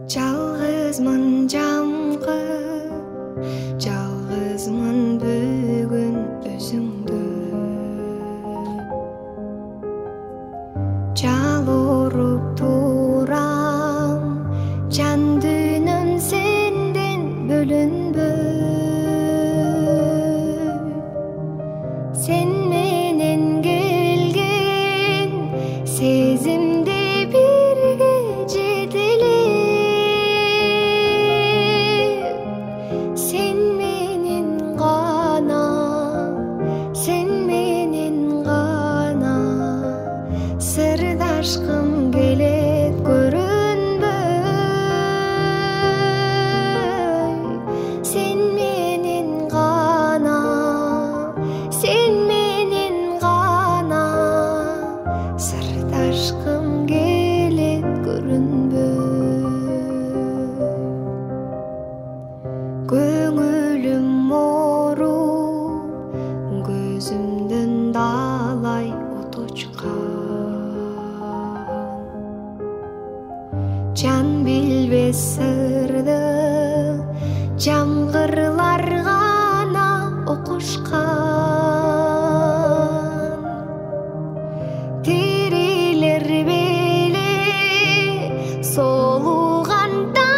Жалгызмын жамгы, жалгызмын бүгүн өзүңдү. Жалоруп турам, жан дүйнөм сенден бөлүнбөй. Сен менен келген сезимди бирге жетелеп, сен менен гана, сен менен гана сырдашкым келет көрүнбөй. Сен менен гана, сен менен гана сырдашкым келет көрүнбөй. Көңүлүм оору, көзүмдөн далай от очкан. Жан билбес сырды жамгырлар гана окушкан. Тирилер беле солуганда